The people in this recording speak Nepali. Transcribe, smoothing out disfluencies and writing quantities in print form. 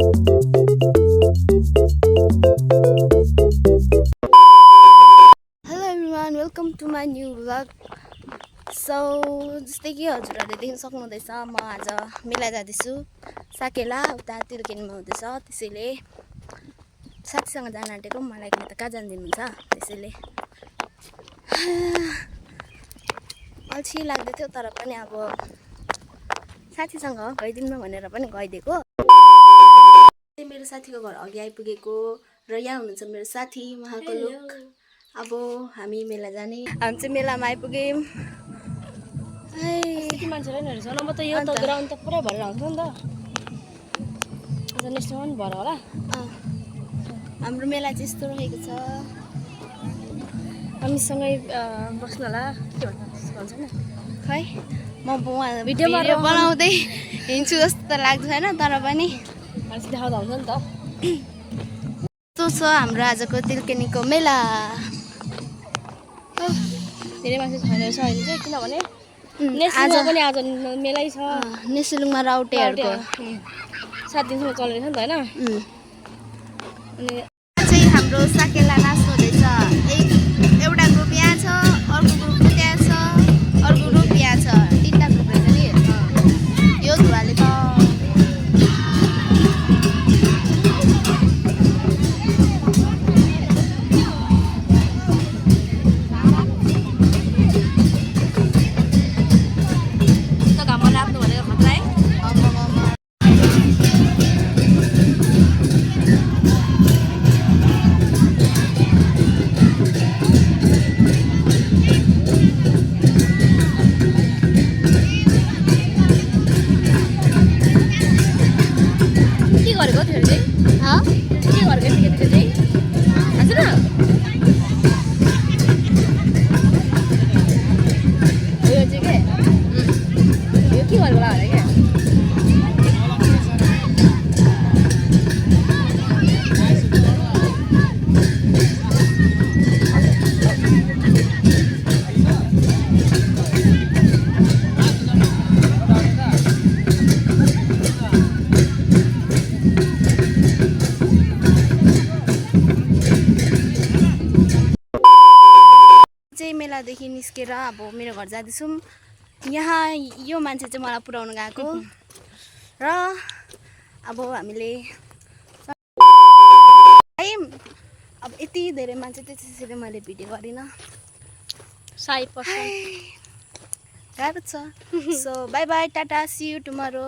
Everyone welcome to my new vlog. So जस्तै कि हजुरहरूले देख्न सक्नुहुँदैछ म आज मेला जाँदैछु साकेला उता तिलकेनीमा हुँदैछ, त्यसैले साथीसँग जान आँटेको। मलाई त कहाँ जानिदिनुहुन्छ, त्यसैले अल्छी लाग्दै थियो तर पनि अब साथीसँग गइदिनु भनेर पनि गइदिएको। मेरो साथीको घर अघि आइपुगेको र यहाँ हुनुहुन्छ मेरो साथी उहाँको लुक। अब हामी मेला जाने, हामी चाहिँ मेलामा आइपुग्यौँ। त्यति मान्छेलाई नै रहेछ न, म त यो त ग्राउन्ड त पुरा भरेर आउँछ नि त। आज नेक्स्ट पनि भर होला। हाम्रो मेला चाहिँ यस्तो रहेको छ। हामीसँगै बस्नु होला के भन्छ नि, खै म भिडियो बनाउँदै हिँड्छु जस्तो त लाग्दैन, तर पनि मान्छे देखाउँदा हुन्छ नि त। यस्तो छ हाम्रो आजको तिलकेनीको मेला। धेरै मान्छे छैन रहेछ अहिले चाहिँ, किनभने नेसुलुङमा पनि आज मेलै छ। नेसुलुङमा राउटेहरूको 7 दिनसम्म चल्ने रहेछ नि त होइन। अनि चाहिँ हाम्रो साकेला नाच हुँदैछ। एउटा ग्रुप यहाँ छ, अर्को ग्रुप त्यहाँ छ, अर्को ग्रुप यहाँ छ, 3टा ग्रुप रहेछ नि। यो धुवाले त मेलादेखि निस्केर अब मेरो घर जाँदैछौँ। यहाँ यो मान्छे चाहिँ मलाई पुऱ्याउनु गएको र अब हामीले अब यति धेरै मान्छे त्यसैले मैले भिडियो गरिनँ। साई पर्छ गाह्रो छ। सो बाई बाई, टाटा, सी यू टुमारो।